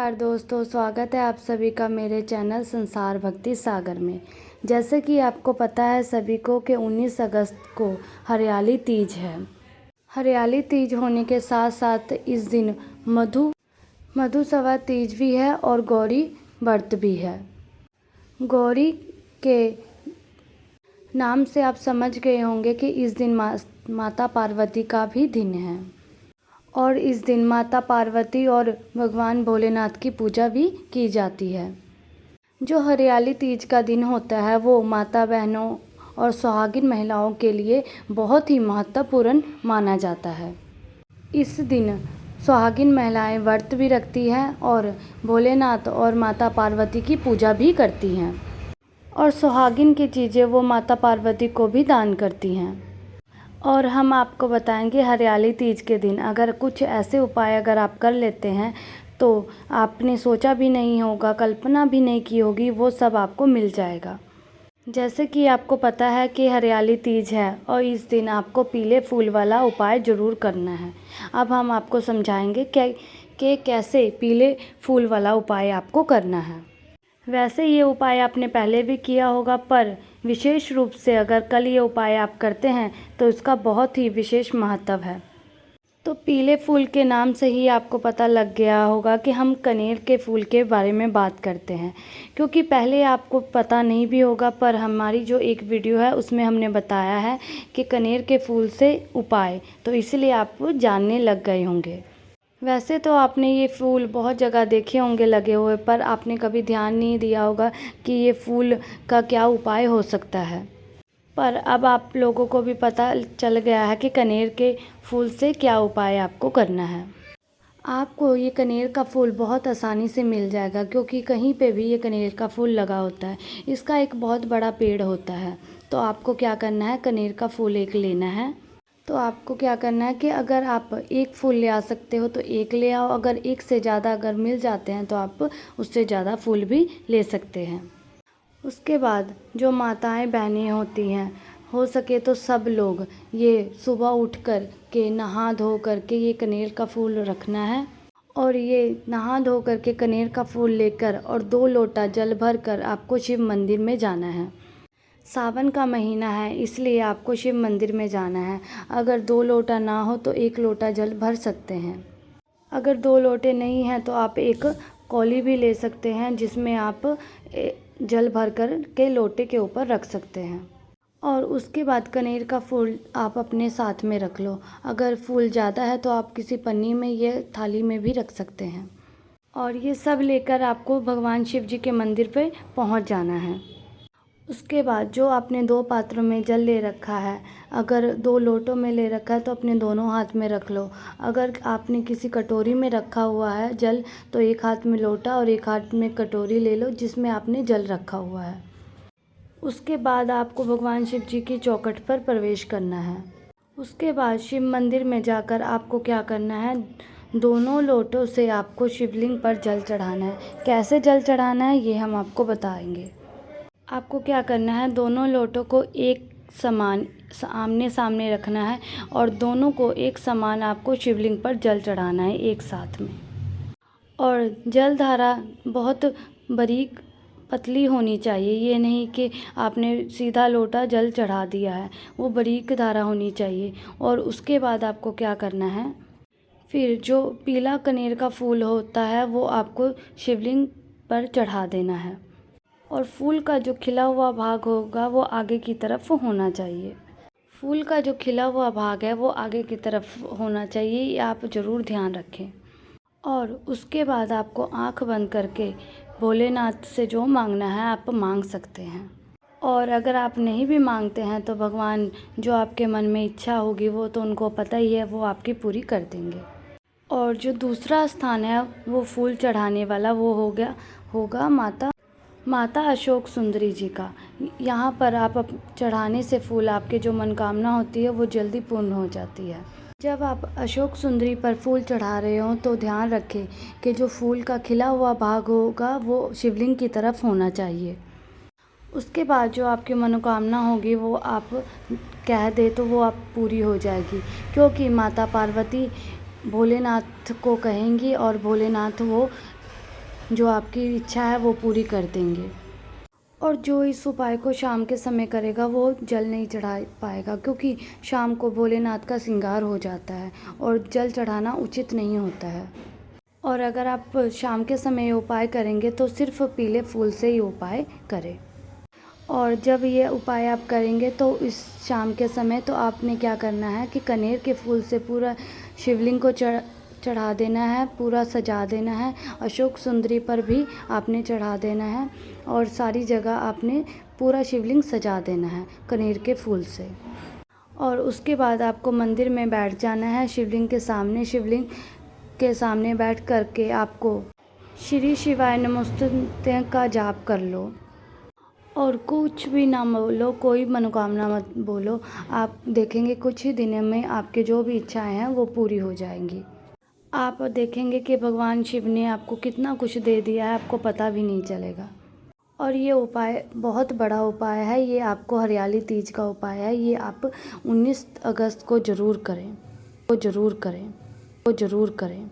नमस्कार दोस्तों, स्वागत है आप सभी का मेरे चैनल संसार भक्ति सागर में। जैसे कि आपको पता है सभी को कि 19 अगस्त को हरियाली तीज है। हरियाली तीज होने के साथ साथ इस दिन मधुसवा तीज भी है और गौरी व्रत भी है। गौरी के नाम से आप समझ गए होंगे कि इस दिन माता पार्वती का भी दिन है और इस दिन माता पार्वती और भगवान भोलेनाथ की पूजा भी की जाती है। जो हरियाली तीज का दिन होता है वो माता बहनों और सुहागिन महिलाओं के लिए बहुत ही महत्वपूर्ण माना जाता है। इस दिन सुहागिन महिलाएं व्रत भी रखती हैं और भोलेनाथ और माता पार्वती की पूजा भी करती हैं और सुहागिन की चीज़ें वो माता पार्वती को भी दान करती हैं। और हम आपको बताएंगे हरियाली तीज के दिन अगर कुछ ऐसे उपाय अगर आप कर लेते हैं तो आपने सोचा भी नहीं होगा, कल्पना भी नहीं की होगी, वो सब आपको मिल जाएगा। जैसे कि आपको पता है कि हरियाली तीज है और इस दिन आपको पीले फूल वाला उपाय ज़रूर करना है। अब हम आपको समझाएंगे कि कैसे पीले फूल वाला उपाय आपको करना है। वैसे ये उपाय आपने पहले भी किया होगा, पर विशेष रूप से अगर कल ये उपाय आप करते हैं तो इसका बहुत ही विशेष महत्व है। तो पीले फूल के नाम से ही आपको पता लग गया होगा कि हम कनेर के फूल के बारे में बात करते हैं, क्योंकि पहले आपको पता नहीं भी होगा, पर हमारी जो एक वीडियो है उसमें हमने बताया है कि कनेर के फूल से उपाय, तो इसलिए आप जानने लग गए होंगे। वैसे तो आपने ये फूल बहुत जगह देखे होंगे लगे हुए, पर आपने कभी ध्यान नहीं दिया होगा कि ये फूल का क्या उपाय हो सकता है। पर अब आप लोगों को भी पता चल गया है कि कनेर के फूल से क्या उपाय आपको करना है। आपको ये कनेर का फूल बहुत आसानी से मिल जाएगा, क्योंकि कहीं पे भी ये कनेर का फूल लगा होता है। इसका एक बहुत बड़ा पेड़ होता है। तो आपको क्या करना है, कनेर का फूल एक लेना है। तो आपको क्या करना है कि अगर आप एक फूल ले आ सकते हो तो एक ले आओ, अगर एक से ज़्यादा अगर मिल जाते हैं तो आप उससे ज़्यादा फूल भी ले सकते हैं। उसके बाद जो माताएं बहनें होती हैं, हो सके तो सब लोग ये सुबह उठ कर के नहा धो कर के ये कनेर का फूल रखना है और ये नहा धो कर के कनेर का फूल लेकर और 2 लोटा जल भर कर आपको शिव मंदिर में जाना है। सावन का महीना है इसलिए आपको शिव मंदिर में जाना है। अगर 2 लोटा ना हो तो 1 लोटा जल भर सकते हैं। अगर 2 लोटे नहीं हैं तो आप एक कौली भी ले सकते हैं, जिसमें आप जल भर कर के लोटे के ऊपर रख सकते हैं। और उसके बाद कनेर का फूल आप अपने साथ में रख लो। अगर फूल ज़्यादा है तो आप किसी पन्नी में या थाली में भी रख सकते हैं। और ये सब लेकर आपको भगवान शिव जी के मंदिर पे पहुंच जाना है। उसके बाद जो आपने 2 पात्रों में जल ले रखा है, अगर 2 लोटों में ले रखा है तो अपने दोनों हाथ में रख लो। अगर आपने किसी कटोरी में रखा हुआ है जल तो एक हाथ में लोटा और एक हाथ में कटोरी ले लो जिसमें आपने जल रखा हुआ है। उसके बाद आपको भगवान शिव जी की चौखट पर प्रवेश करना है। उसके बाद शिव मंदिर में जाकर आपको क्या करना है, दोनों लोटों से आपको शिवलिंग पर जल चढ़ाना है। कैसे जल चढ़ाना है ये हम आपको बताएंगे। आपको क्या करना है, दोनों लोटों को एक समान आमने सामने रखना है और दोनों को एक समान आपको शिवलिंग पर जल चढ़ाना है एक साथ में। और जल धारा बहुत बारीक पतली होनी चाहिए, ये नहीं कि आपने सीधा लोटा जल चढ़ा दिया है, वो बारीक धारा होनी चाहिए। और उसके बाद आपको क्या करना है, फिर जो पीला कनेर का फूल होता है वो आपको शिवलिंग पर चढ़ा देना है और फूल का जो खिला हुआ भाग होगा वो आगे की तरफ होना चाहिए। फूल का जो खिला हुआ भाग है वो आगे की तरफ होना चाहिए, ये आप ज़रूर ध्यान रखें। और उसके बाद आपको आंख बंद करके भोलेनाथ से जो मांगना है आप मांग सकते हैं। और अगर आप नहीं भी मांगते हैं तो भगवान जो आपके मन में इच्छा होगी वो तो उनको पता ही है, वो आपकी पूरी कर देंगे। और जो दूसरा स्थान है वो फूल चढ़ाने वाला वो होगा माता अशोक सुंदरी जी का। यहाँ पर आप चढ़ाने से फूल आपके जो मनोकामना होती है वो जल्दी पूर्ण हो जाती है। जब आप अशोक सुंदरी पर फूल चढ़ा रहे हो तो ध्यान रखें कि जो फूल का खिला हुआ भाग होगा वो शिवलिंग की तरफ होना चाहिए। उसके बाद जो आपकी मनोकामना होगी वो आप कह दे तो वो आप पूरी हो जाएगी, क्योंकि माता पार्वती भोलेनाथ को कहेंगी और भोलेनाथ वो जो आपकी इच्छा है वो पूरी कर देंगे। और जो इस उपाय को शाम के समय करेगा वो जल नहीं चढ़ा पाएगा, क्योंकि शाम को भोलेनाथ का श्रृंगार हो जाता है और जल चढ़ाना उचित नहीं होता है। और अगर आप शाम के समय ये उपाय करेंगे तो सिर्फ पीले फूल से ही उपाय करें। और जब ये उपाय आप करेंगे तो इस शाम के समय तो आपने क्या करना है कि कनेर के फूल से पूरा शिवलिंग को चढ़ा देना है, पूरा सजा देना है। अशोक सुंदरी पर भी आपने चढ़ा देना है और सारी जगह आपने पूरा शिवलिंग सजा देना है कनेर के फूल से। और उसके बाद आपको मंदिर में बैठ जाना है शिवलिंग के सामने। शिवलिंग के सामने बैठ कर के आपको श्री शिवाय नमोस्तुते का जाप कर लो और कुछ भी ना बोलो, कोई मनोकामना मत बोलो। आप देखेंगे कुछ ही दिनों में आपके जो भी इच्छाएं हैं वो पूरी हो जाएंगी। आप देखेंगे कि भगवान शिव ने आपको कितना कुछ दे दिया है, आपको पता भी नहीं चलेगा। और ये उपाय बहुत बड़ा उपाय है, ये आपको हरियाली तीज का उपाय है। ये आप 19 अगस्त को ज़रूर करें, वो ज़रूर करें, वो ज़रूर करें।